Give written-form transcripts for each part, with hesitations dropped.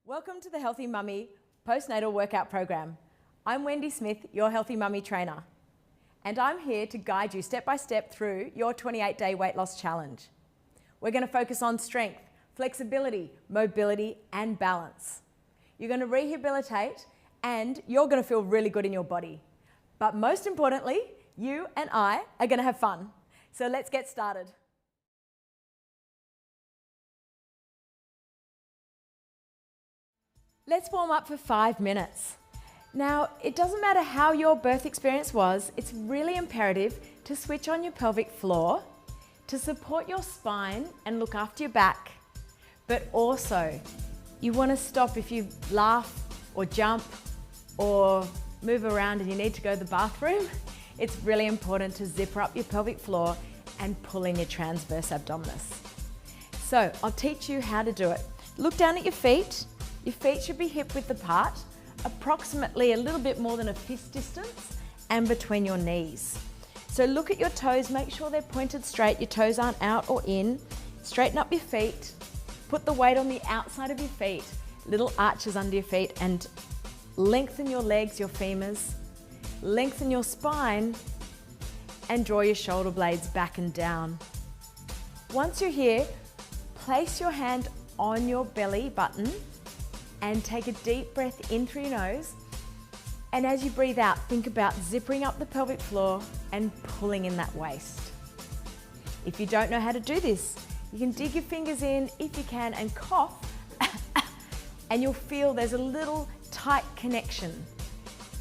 Welcome to the Healthy Mummy Postnatal Workout Program. I'm Wendy Smith, your Healthy Mummy trainer, and I'm here to guide you step by step through your 28-day weight loss challenge. We're going to focus on strength, flexibility, mobility, and balance. You're going to rehabilitate and you're going to feel really good in your body. But most importantly, you and I are going to have fun. So let's get started. Let's warm up for 5 minutes. Now, it doesn't matter how your birth experience was, it's really imperative to switch on your pelvic floor to support your spine and look after your back. But also, you want to stop if you laugh or jump or move around and you need to go to the bathroom. It's really important to zipper up your pelvic floor and pull in your transverse abdominis. So, I'll teach you how to do it. Look down at your feet. Your feet should be hip width apart, approximately a little bit more than a fist distance, and between your knees. So look at your toes, make sure they're pointed straight, your toes aren't out or in. Straighten up your feet, put the weight on the outside of your feet, little arches under your feet, and lengthen your legs, your femurs, lengthen your spine, and draw your shoulder blades back and down. Once you're here, place your hand on your belly button and take a deep breath in through your nose. And as you breathe out, think about zippering up the pelvic floor and pulling in that waist. If you don't know how to do this, you can dig your fingers in if you can and cough, and you'll feel there's a little tight connection.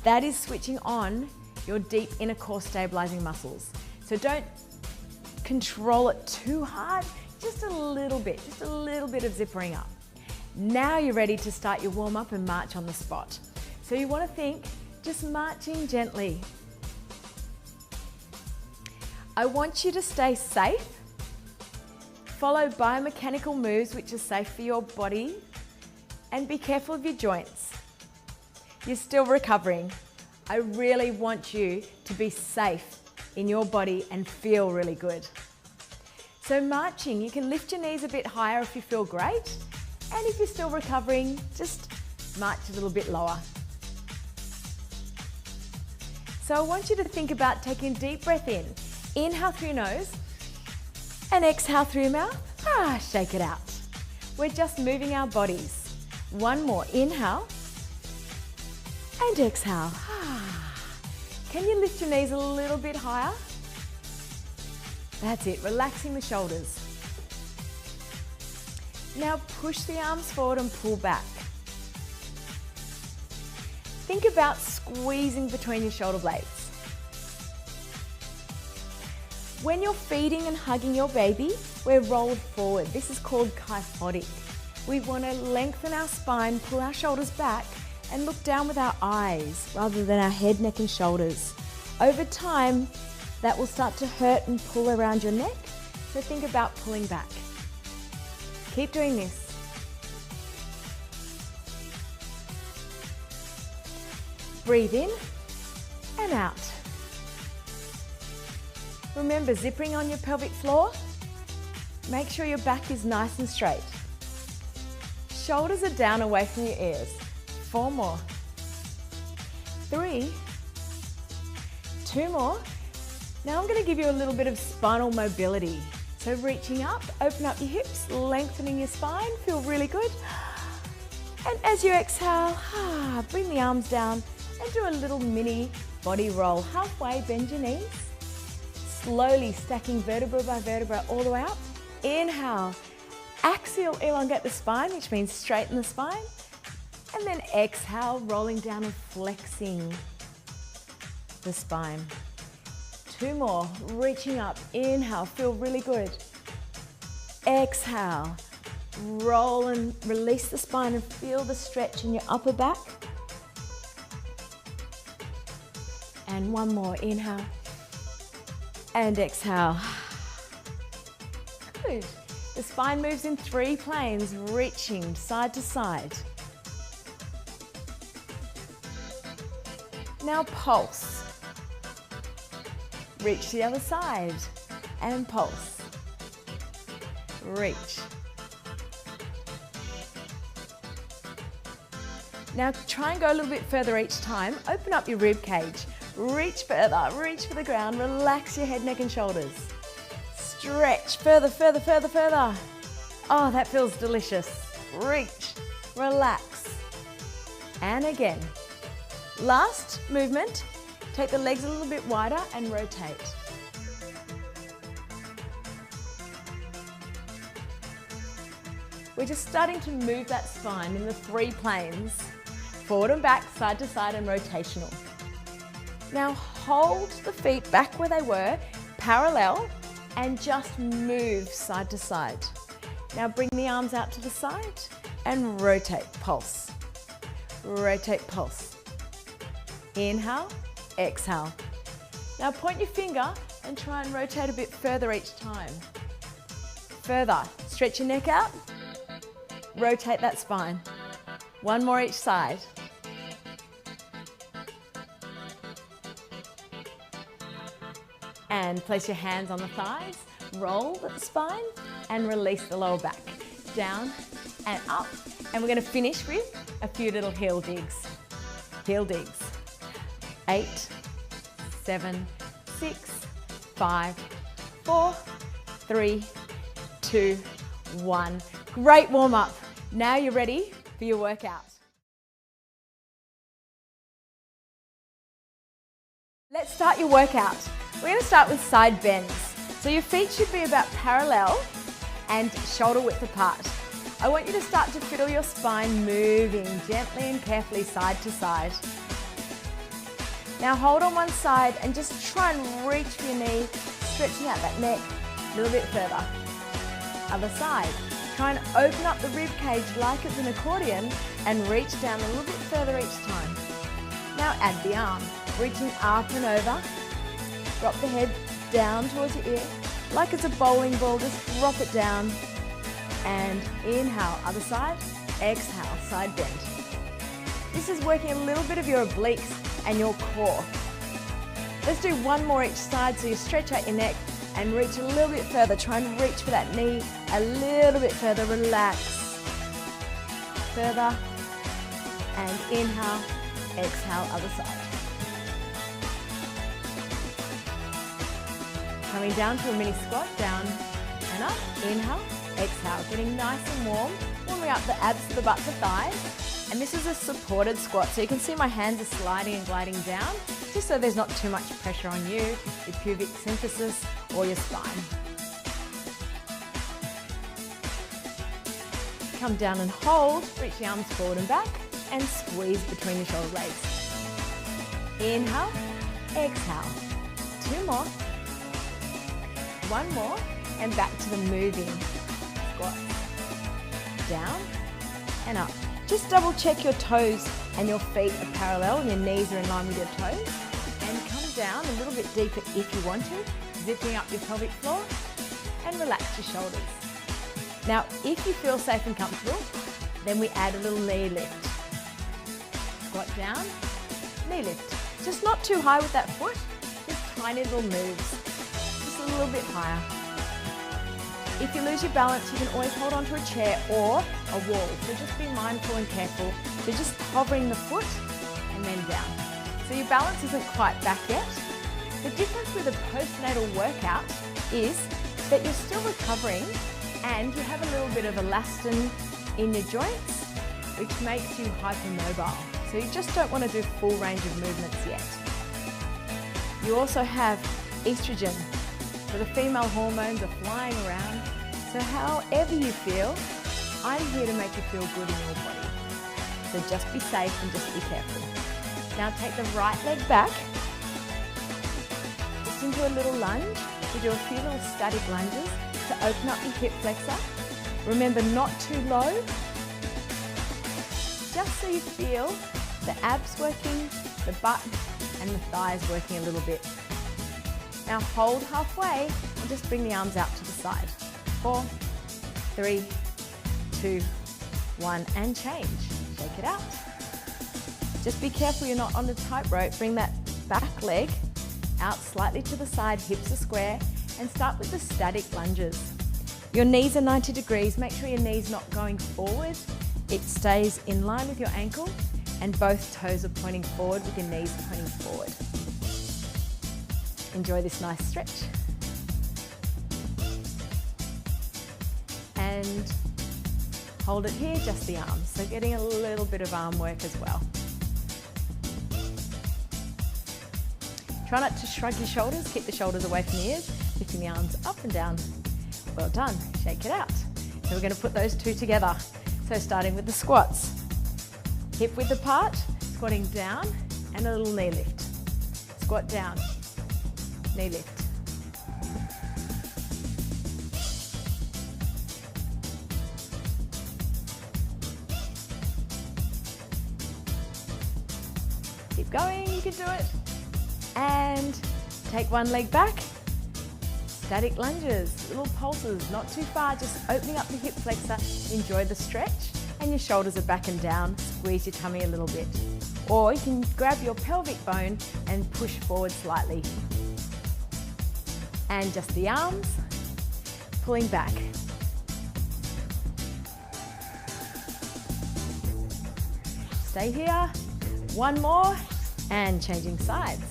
That is switching on your deep inner core stabilizing muscles. So don't control it too hard, just a little bit of zippering up. Now you're ready to start your warm up and march on the spot. So you want to think, just marching gently. I want you to stay safe. Follow biomechanical moves which are safe for your body, and be careful of your joints. You're still recovering. I really want you to be safe in your body and feel really good. So marching, you can lift your knees a bit higher if you feel great. And if you're still recovering, just march a little bit lower. So I want you to think about taking a deep breath in. Inhale through your nose and exhale through your mouth. Shake it out. We're just moving our bodies. One more. Inhale and exhale. Can you lift your knees a little bit higher? That's it. Relaxing the shoulders. Now push the arms forward and pull back. Think about squeezing between your shoulder blades. When you're feeding and hugging your baby, we're rolled forward. This is called kyphotic. We want to lengthen our spine, pull our shoulders back, and look down with our eyes rather than our head, neck, and shoulders. Over time, that will start to hurt and pull around your neck, so think about pulling back. Keep doing this. Breathe in and out. Remember, zippering on your pelvic floor. Make sure your back is nice and straight. Shoulders are down away from your ears. 4 more. 3. 2 more. Now I'm going to give you a little bit of spinal mobility. So reaching up, open up your hips, lengthening your spine, feel really good. And as you exhale, bring the arms down and do a little mini body roll. Halfway, bend your knees. Slowly stacking vertebra by vertebra all the way up. Inhale, axial elongate the spine, which means straighten the spine. And then exhale, rolling down and flexing the spine. 2 more, reaching up, inhale, feel really good. Exhale, roll and release the spine and feel the stretch in your upper back. And 1 more, inhale and exhale. Good. The spine moves in 3 planes, reaching side to side. Now pulse. Reach to the other side and pulse. Reach. Now try and go a little bit further each time. Open up your rib cage. Reach further, reach for the ground. Relax your head, neck and shoulders. Stretch further, further, further, further. Oh, that feels delicious. Reach, relax. And again. Last movement. Take the legs a little bit wider and rotate. We're just starting to move that spine in the 3 planes. Forward and back, side to side and rotational. Now hold the feet back where they were, parallel, and just move side to side. Now bring the arms out to the side and rotate, pulse. Rotate, pulse. Inhale, exhale. Now point your finger and try and rotate a bit further each time. Further, stretch your neck out. Rotate that spine. 1 more each side. And place your hands on the thighs, roll the spine and release the lower back. Down and up. And we're going to finish with a few little heel digs. Heel digs. 8, 7, 6, 5, 4, 3, 2, 1. Great warm up. Now you're ready for your workout. Let's start your workout. We're going to start with side bends. So your feet should be about parallel and shoulder width apart. I want you to start to feel your spine moving gently and carefully side to side. Now hold on one side and just try and reach for your knee, stretching out that neck a little bit further. Other side. Try and open up the rib cage like it's an accordion and reach down a little bit further each time. Now add the arm, reaching up and over. Drop the head down towards your ear. Like it's a bowling ball, just drop it down. And inhale, other side. Exhale, side bend. This is working a little bit of your obliques and your core. Let's do 1 more each side so you stretch out your neck and reach a little bit further. Try and reach for that knee a little bit further. Relax. Further. And inhale, exhale, other side. Coming down to a mini squat, down and up. Inhale, exhale. Getting nice and warm. Warming up the abs, the butt, the thighs. And this is a supported squat, so you can see my hands are sliding and gliding down, just so there's not too much pressure on you, your pubic symphysis or your spine. Come down and hold, reach the arms forward and back, and squeeze between your shoulder blades. Inhale, exhale. 2 more. 1 more, and back to the moving squat. Down and up. Just double check your toes and your feet are parallel and your knees are in line with your toes. And come down a little bit deeper if you want to, zipping up your pelvic floor and relax your shoulders. Now, if you feel safe and comfortable, then we add a little knee lift. Squat down, knee lift. Just not too high with that foot, just tiny little moves. Just a little bit higher. If you lose your balance, you can always hold onto a chair or a wall. So just be mindful and careful. So just hovering the foot and then down. So your balance isn't quite back yet. The difference with a postnatal workout is that you're still recovering and you have a little bit of elastin in your joints, which makes you hypermobile. So you just don't want to do full range of movements yet. You also have estrogen. So the female hormones are flying around. So however you feel, I'm here to make you feel good in your body. So just be safe and just be careful. Now take the right leg back, just into a little lunge. We do a few little static lunges to open up your hip flexor. Remember, not too low. Just so you feel the abs working, the butt and the thighs working a little bit. Now hold halfway and just bring the arms out to the side. 4, 3, 2, 1, and change. Shake it out. Just be careful you're not on the tightrope. Bring that back leg out slightly to the side, hips are square, and start with the static lunges. Your knees are 90 degrees. Make sure your knee's not going forward. It stays in line with your ankle. and both toes are pointing forward with your knees pointing forward. Enjoy this nice stretch. And hold it here, just the arms. So getting a little bit of arm work as well. Try not to shrug your shoulders, keep the shoulders away from the ears, lifting the arms up and down. Well done, shake it out. So we're going to put those two together. So starting with the squats. Hip width apart, squatting down, and a little knee lift. Squat down, knee lift. Keep going, you can do it. And take one leg back. Static lunges, little pulses, not too far, just opening up the hip flexor. Enjoy the stretch, and your shoulders are back and down. Squeeze your tummy a little bit. Or you can grab your pelvic bone and push forward slightly. And just the arms, pulling back. Stay here, one more, and changing sides.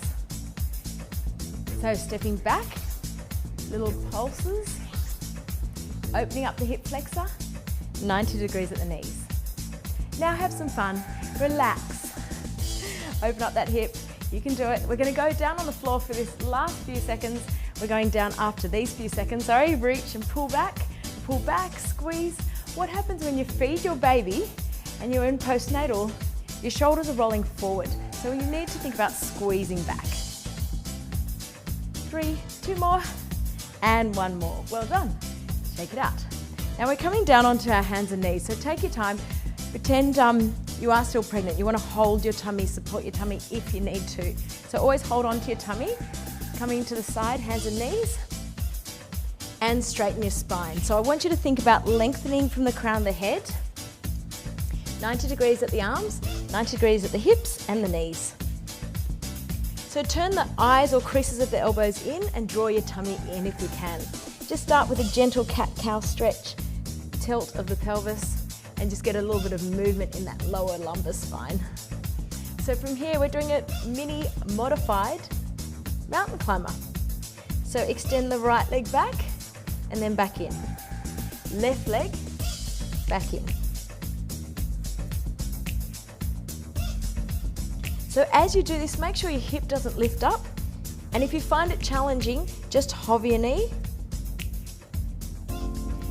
So stepping back, little pulses, opening up the hip flexor, 90 degrees at the knees. Now have some fun, relax, open up that hip, you can do it. We're going to go down on the floor for this last few seconds. We're going down after these few seconds, reach and pull back, squeeze. What happens when you feed your baby and you're in postnatal, your shoulders are rolling forward, so you need to think about squeezing back. 3, 2 more, and 1 more. Well done. Shake it out. Now we're coming down onto our hands and knees, so take your time. Pretend you are still pregnant. You want to hold your tummy, support your tummy if you need to. So always hold on to your tummy, coming to the side, hands and knees, and straighten your spine. So I want you to think about lengthening from the crown of the head, 90 degrees at the arms, 90 degrees at the hips and the knees. So turn the eyes or creases of the elbows in and draw your tummy in if you can. Just start with a gentle cat-cow stretch, tilt of the pelvis, and just get a little bit of movement in that lower lumbar spine. So from here, we're doing a mini modified mountain climber. So extend the right leg back and then back in. Left leg, back in. So as you do this, make sure your hip doesn't lift up. And if you find it challenging, just hover your knee.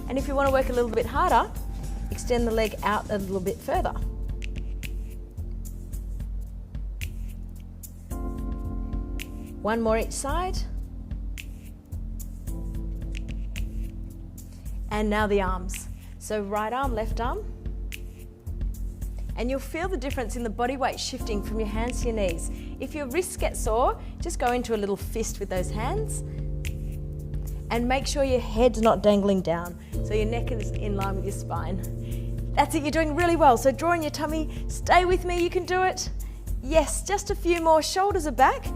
And if you want to work a little bit harder, extend the leg out a little bit further. One more each side. And now the arms. So right arm, left arm. And you'll feel the difference in the body weight shifting from your hands to your knees. If your wrists get sore, just go into a little fist with those hands. And make sure your head's not dangling down, so your neck is in line with your spine. That's it, you're doing really well. So drawing your tummy, stay with me, you can do it. Yes, just a few more, shoulders are back.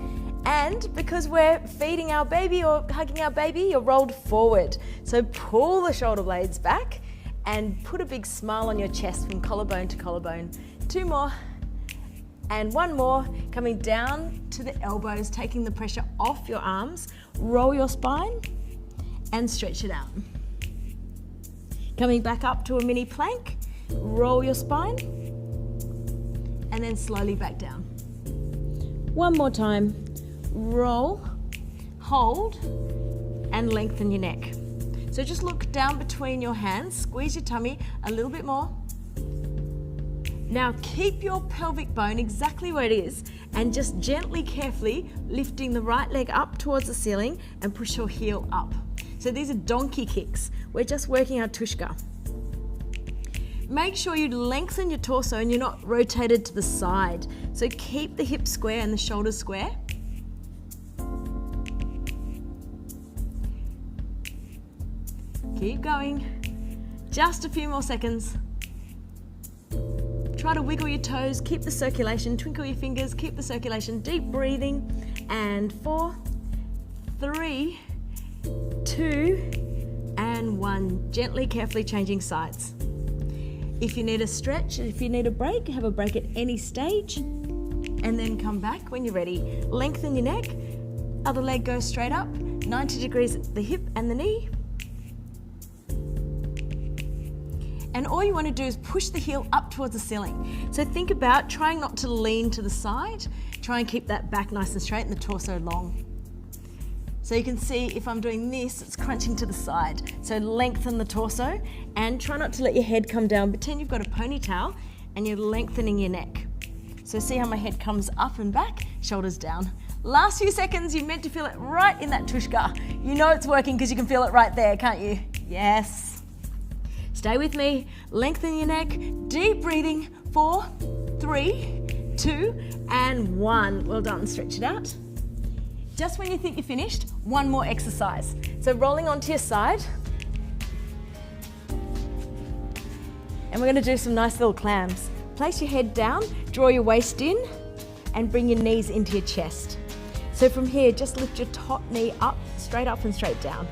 And because we're feeding our baby or hugging our baby, you're rolled forward. So pull the shoulder blades back and put a big smile on your chest from collarbone to collarbone. 2 more, and 1 more, coming down to the elbows, taking the pressure off your arms. Roll your spine and stretch it out. Coming back up to a mini plank, roll your spine, and then slowly back down. 1 more time, roll, hold, and lengthen your neck. So just look down between your hands, squeeze your tummy a little bit more. Now keep your pelvic bone exactly where it is and just gently, carefully lifting the right leg up towards the ceiling and push your heel up. So these are donkey kicks. We're just working our tushka. Make sure you lengthen your torso and you're not rotated to the side. So keep the hips square and the shoulders square. Keep going. Just a few more seconds. Try to wiggle your toes, keep the circulation, twinkle your fingers, keep the circulation, deep breathing. And 4, 3, 2, and 1. Gently, carefully changing sides. If you need a stretch, if you need a break, have a break at any stage, and then come back when you're ready. Lengthen your neck, other leg goes straight up, 90 degrees at the hip and the knee. And all you want to do is push the heel up towards the ceiling. So think about trying not to lean to the side. Try and keep that back nice and straight and the torso long. So you can see if I'm doing this, it's crunching to the side. So lengthen the torso and try not to let your head come down. Pretend you've got a ponytail and you're lengthening your neck. So see how my head comes up and back, shoulders down. Last few seconds, you're meant to feel it right in that tushka. You know it's working because you can feel it right there, can't you? Yes. Stay with me, lengthen your neck, deep breathing, 4, 3, 2, and 1. Well done, stretch it out. Just when you think you're finished, one more exercise. So rolling onto your side. And we're gonna do some nice little clams. Place your head down, draw your waist in, and bring your knees into your chest. So from here, just lift your top knee up, and straight down.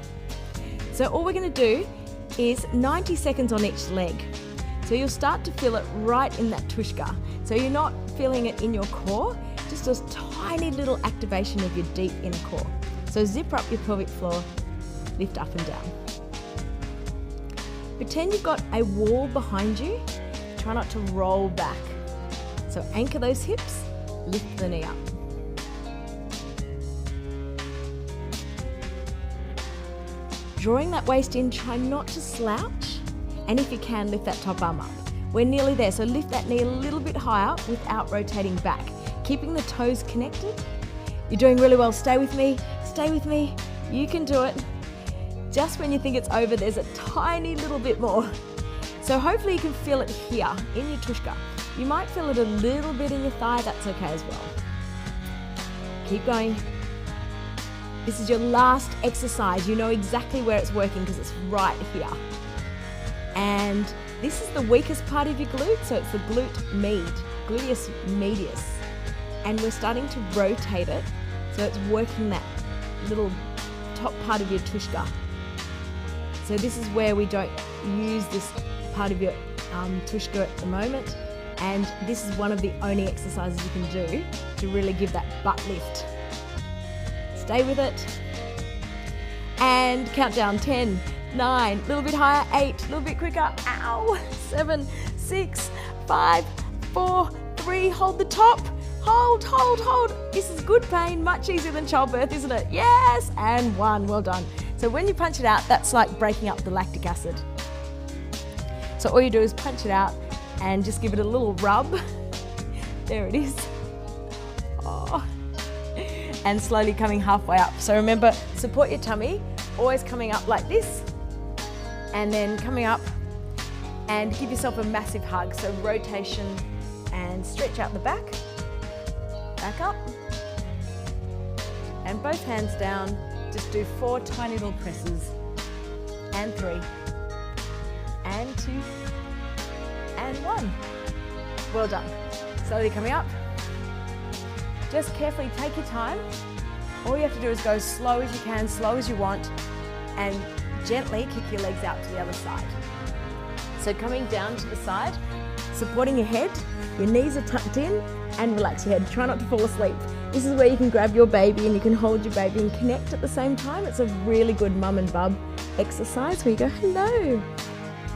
So all we're gonna do is 90 seconds on each leg. So you'll start to feel it right in that tushka. So you're not feeling it in your core, just a tiny little activation of your deep inner core. So zip up your pelvic floor, lift up and down. Pretend you've got a wall behind you. Try not to roll back. So anchor those hips, lift the knee up. Drawing that waist in, try not to slouch. And if you can, lift that top arm up. We're nearly there, so lift that knee a little bit higher without rotating back. Keeping the toes connected. You're doing really well. Stay with me, you can do it. Just when you think it's over, there's a tiny little bit more. So hopefully you can feel it here in your tushka. You might feel it a little bit in your thigh, that's okay as well. Keep going. This is your last exercise. You know exactly where it's working because it's right here. And this is the weakest part of your glute, so it's the glute med, gluteus medius. And we're starting to rotate it, so it's working that little top part of your tushka. So this is where we don't use this part of your tushka at the moment, and this is one of the only exercises you can do to really give that butt lift. Stay with it. And count down, 10, 9, a little bit higher, 8, a little bit quicker, ow, 7, 6, 5, 4, 3, hold the top. Hold, hold, hold. This is good pain, much easier than childbirth, isn't it? Yes, and 1, well done. So when you punch it out, that's like breaking up the lactic acid. So all you do is punch it out and just give it a little rub. There it is. Oh. And slowly coming halfway up. So remember, support your tummy, always coming up like this, and then coming up and give yourself a massive hug. So rotation and stretch out the back. Back up, and both hands down. Just do 4 tiny little presses, and 3, and 2, and 1. Well done. Slowly coming up. Just carefully take your time. All you have to do is go as slow as you can, slow as you want, and gently kick your legs out to the other side. So coming down to the side, supporting your head, your knees are tucked in, and relax your head. Try not to fall asleep. This is where you can grab your baby and you can hold your baby and connect at the same time. It's a really good mum and bub exercise where you go, hello.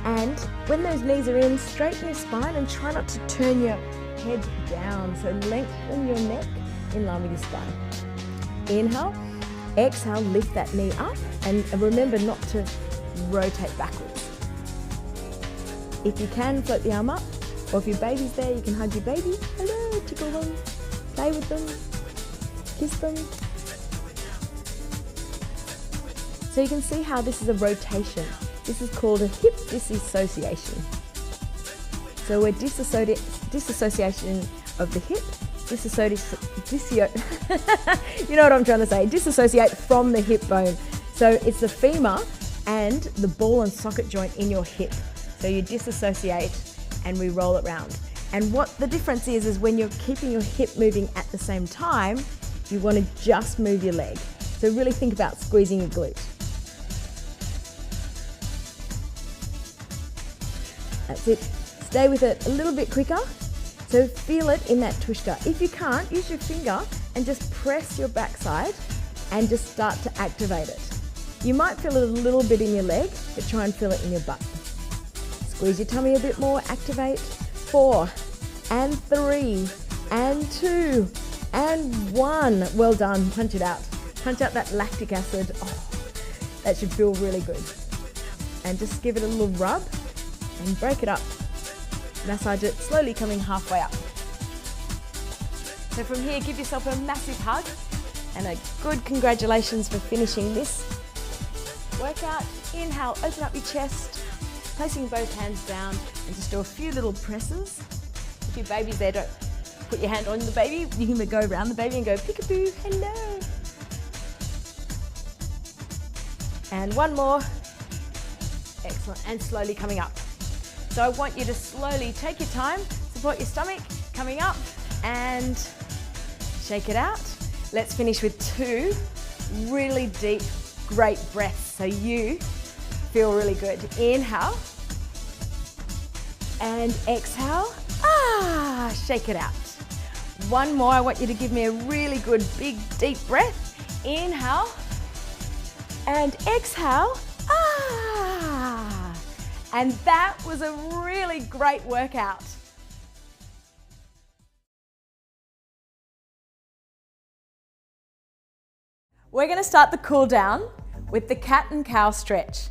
And when those knees are in, straighten your spine and try not to turn your head down. So lengthen your neck in line with your spine. Inhale, exhale, lift that knee up, and remember not to rotate backwards. If you can, float the arm up, or if your baby's there, you can hug your baby. Hello, tickle them, play with them, kiss them. So you can see how this is a rotation. This is called a hip disassociation. So we're disassociation of the hip, you know what I'm trying to say, disassociate from the hip bone. So it's the femur and the ball and socket joint in your hip. So you disassociate and we roll it round. And what the difference is when you're keeping your hip moving at the same time, you want to just move your leg. So really think about squeezing your glute. That's it. Stay with it a little bit quicker. So feel it in that tushka. If you can't, use your finger and just press your backside and just start to activate it. You might feel it a little bit in your leg, but try and feel it in your butt. Squeeze your tummy a bit more, activate. 4 and 3 and 2 and 1. Well done, punch it out. Punch out that lactic acid. Oh, that should feel really good. And just give it a little rub and break it up. Massage it, slowly coming halfway up. So from here, give yourself a massive hug and a good congratulations for finishing this workout. Inhale, open up your chest, placing both hands down and just do a few little presses. If your baby's there, don't put your hand on the baby. You can go around the baby and go peekaboo, hello. And one more. Excellent, and slowly coming up. So I want you to slowly take your time, support your stomach, coming up and shake it out. Let's finish with 2 really deep, great breaths so you feel really good. Inhale and exhale. Shake it out. One more, I want you to give me a really good, big, deep breath. Inhale and exhale. And that was a really great workout. We're going to start the cool down with the cat and cow stretch.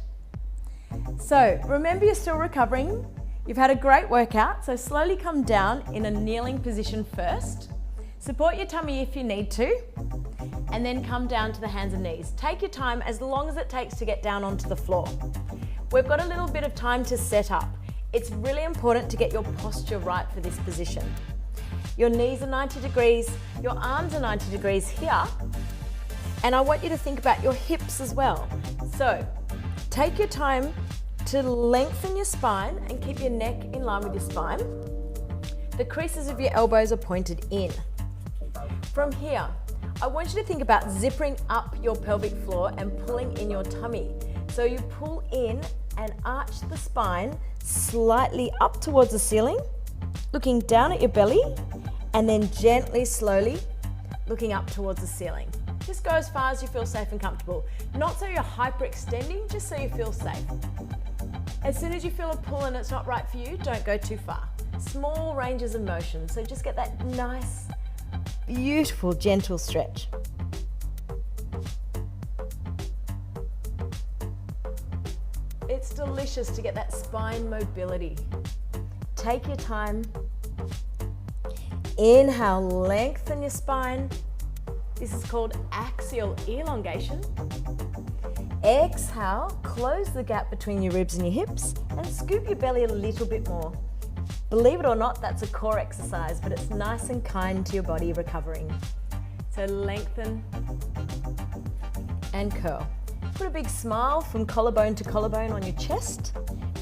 So remember, you're still recovering. You've had a great workout, so slowly come down in a kneeling position first. Support your tummy if you need to, and then come down to the hands and knees. Take your time, as long as it takes to get down onto the floor. We've got a little bit of time to set up. It's really important to get your posture right for this position. Your knees are 90 degrees, your arms are 90 degrees here, and I want you to think about your hips as well. So take your time to lengthen your spine and keep your neck in line with your spine. The creases of your elbows are pointed in. From here, I want you to think about zipping up your pelvic floor and pulling in your tummy. So you pull in and arch the spine slightly up towards the ceiling, looking down at your belly, and then gently, slowly looking up towards the ceiling. Just go as far as you feel safe and comfortable. Not so you're hyperextending, just so you feel safe. As soon as you feel a pull and it's not right for you, don't go too far. Small ranges of motion, so just get that nice, beautiful, gentle stretch. It's delicious to get that spine mobility. Take your time. Inhale, lengthen your spine. This is called axial elongation. Exhale, close the gap between your ribs and your hips and scoop your belly a little bit more. Believe it or not, that's a core exercise, but it's nice and kind to your body recovering. So lengthen and curl. Put a big smile from collarbone to collarbone on your chest.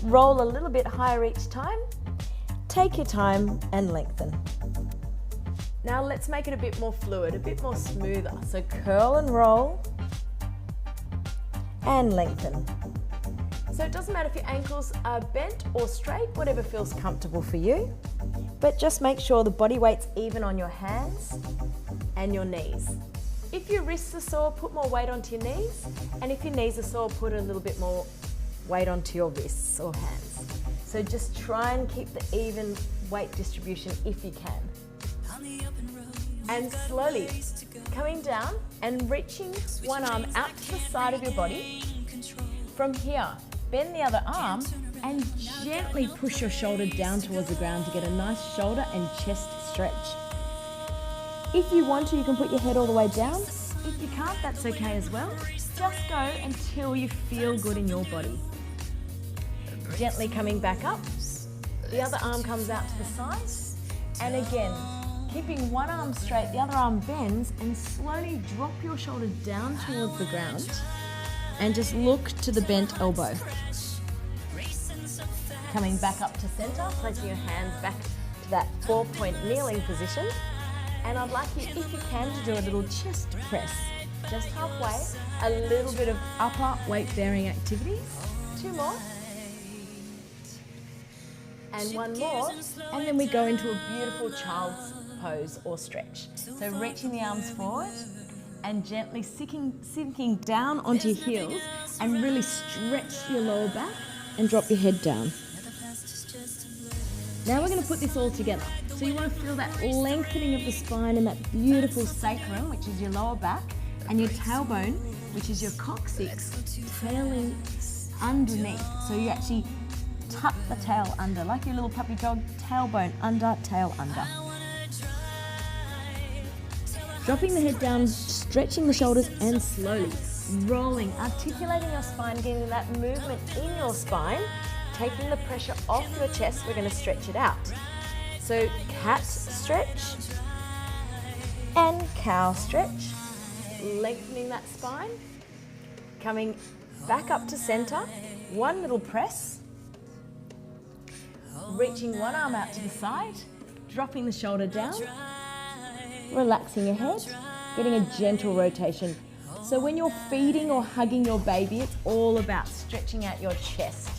Roll a little bit higher each time. Take your time and lengthen. Now let's make it a bit more fluid, a bit more smoother. So curl and roll and lengthen. So it doesn't matter if your ankles are bent or straight, whatever feels comfortable for you. But just make sure the body weight's even on your hands and your knees. If your wrists are sore, put more weight onto your knees. And if your knees are sore, put a little bit more weight onto your wrists or hands. So just try and keep the even weight distribution if you can. And slowly coming down and reaching one arm out to the side of your body. From here, bend the other arm and gently push your shoulder down towards the ground to get a nice shoulder and chest stretch. If you want to, you can put your head all the way down. If you can't, that's okay as well. Just go until you feel good in your body. Gently coming back up. The other arm comes out to the side. And again, keeping one arm straight, the other arm bends, and slowly drop your shoulder down towards the ground and just look to the bent elbow. Coming back up to center, placing your hands back to that 4-point kneeling position. And I'd like you, if you can, to do a little chest press. Just halfway, a little bit of upper weight-bearing activities. 2 more. And one more, and then we go into a beautiful child's pose or stretch. So reaching the arms forward and gently sinking down onto your heels and really stretch your lower back and drop your head down. Now we're going to put this all together. So you want to feel that lengthening of the spine and that beautiful sacrum, which is your lower back, and your tailbone, which is your coccyx, tailing underneath. So you actually tuck the tail under, like your little puppy dog, tailbone under, tail under. Dropping the head down, stretching the shoulders and slowly rolling, articulating your spine, getting that movement in your spine, taking the pressure off your chest. We're going to stretch it out. So cat stretch and cow stretch, lengthening that spine, coming back up to center, one little press, reaching one arm out to the side, dropping the shoulder down, relaxing your head, getting a gentle rotation. So when you're feeding or hugging your baby, it's all about stretching out your chest.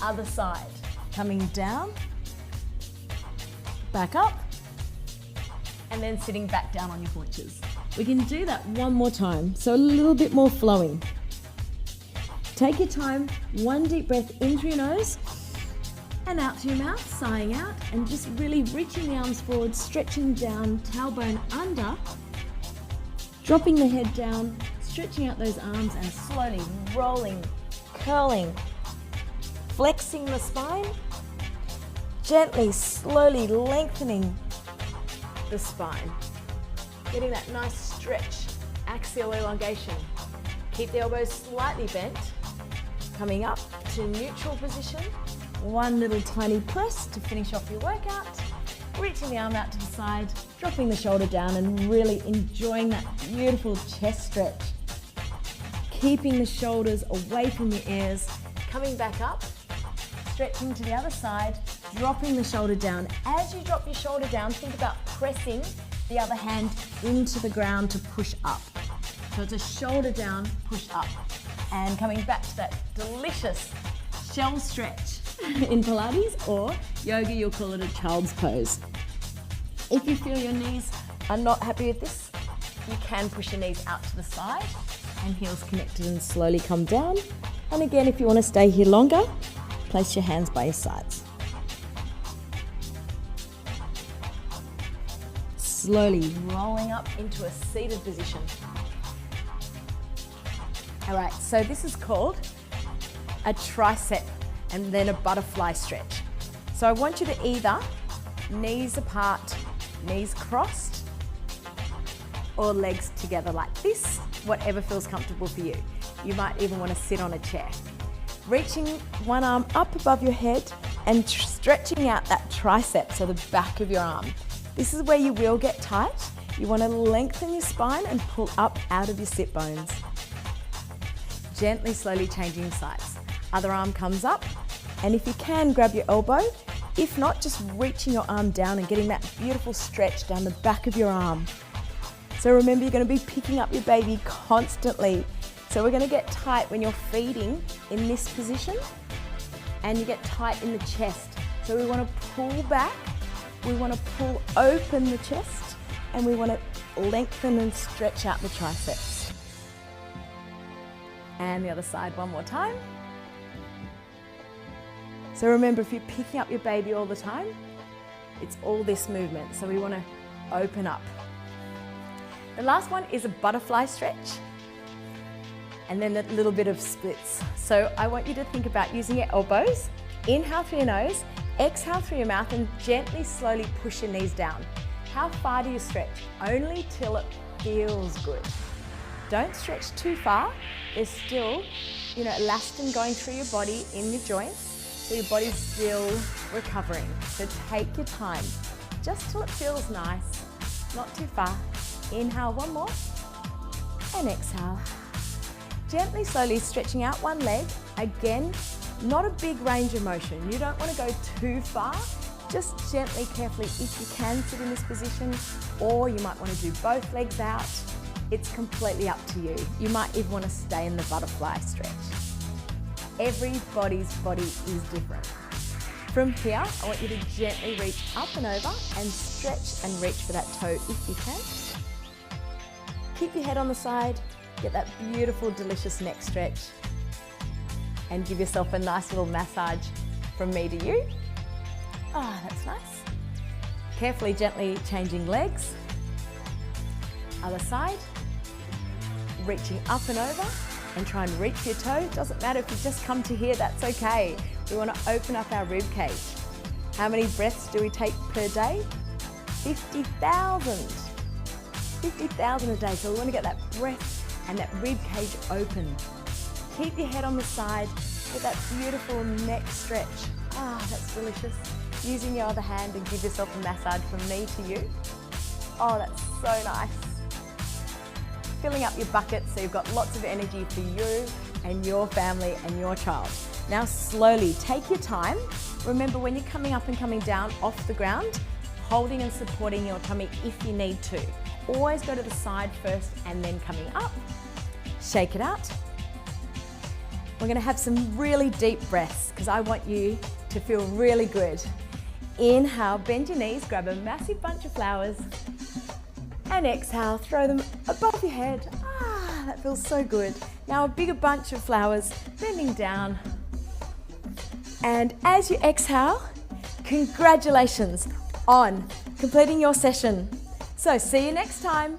Other side, coming down, back up, and then sitting back down on your haunches. We can do that one more time, so a little bit more flowing. Take your time, one deep breath in through your nose and out through your mouth, sighing out, and just really reaching the arms forward, stretching down, tailbone under, dropping the head down, stretching out those arms and slowly rolling, curling, flexing the spine, gently, slowly lengthening the spine, getting that nice stretch, axial elongation. Keep the elbows slightly bent, coming up to neutral position, one little tiny press to finish off your workout, reaching the arm out to the side, dropping the shoulder down and really enjoying that beautiful chest stretch. Keeping the shoulders away from your ears, coming back up, stretching to the other side, dropping the shoulder down. As you drop your shoulder down, think about pressing the other hand into the ground to push up. So it's a shoulder down, push up. And coming back to that delicious shell stretch in Pilates, or yoga, you'll call it a child's pose. If you feel your knees are not happy with this, you can push your knees out to the side and heels connected and slowly come down. And again, if you want to stay here longer, place your hands by your sides. Slowly rolling up into a seated position. All right, so this is called a tricep and then a butterfly stretch. So I want you to either knees apart, knees crossed, or legs together like this, whatever feels comfortable for you. You might even want to sit on a chair. Reaching one arm up above your head and stretching out that tricep, so the back of your arm. This is where you will get tight. You want to lengthen your spine and pull up out of your sit bones. Gently, slowly changing sides. Other arm comes up, and if you can, grab your elbow. If not, just reaching your arm down and getting that beautiful stretch down the back of your arm. So remember, you're going to be picking up your baby constantly. So we're going to get tight when you're feeding in this position, and you get tight in the chest. So we want to pull back, we want to pull open the chest, and we want to lengthen and stretch out the triceps. And the other side one more time. So remember, if you're picking up your baby all the time, it's all this movement. So we want to open up. The last one is a butterfly stretch, and then a little bit of splits. So I want you to think about using your elbows, inhale through your nose, exhale through your mouth, and gently, slowly push your knees down. How far do you stretch? Only till it feels good. Don't stretch too far. There's still, elastin going through your body in your joints, so your body's still recovering. So take your time, just till it feels nice, not too far. Inhale one more, and exhale. Gently, slowly stretching out one leg. Again, not a big range of motion. You don't want to go too far. Just gently, carefully, if you can, sit in this position, or you might want to do both legs out. It's completely up to you. You might even want to stay in the butterfly stretch. Everybody's body is different. From here, I want you to gently reach up and over and stretch and reach for that toe if you can. Keep your head on the side, get that beautiful, delicious neck stretch, and give yourself a nice little massage from me to you. Ah, that's nice. Carefully, gently changing legs. Other side. Reaching up and over and try and reach your toe. Doesn't matter if you just come to here, that's okay. We want to open up our rib cage. How many breaths do we take per day? 50,000. 50,000 a day. So we want to get that breath and that rib cage open. Keep your head on the side. Get that beautiful neck stretch. Ah, that's delicious. Using your other hand and give yourself a massage from me to you. Oh, that's so nice. Filling up your bucket so you've got lots of energy for you and your family and your child. Now slowly take your time. Remember, when you're coming up and coming down off the ground, holding and supporting your tummy if you need to. Always go to the side first and then coming up. Shake it out. We're going to have some really deep breaths because I want you to feel really good. Inhale, bend your knees, grab a massive bunch of flowers, and exhale, throw them above your head. Ah, that feels so good. Now a bigger bunch of flowers, bending down. And as you exhale, congratulations on completing your session. So see you next time.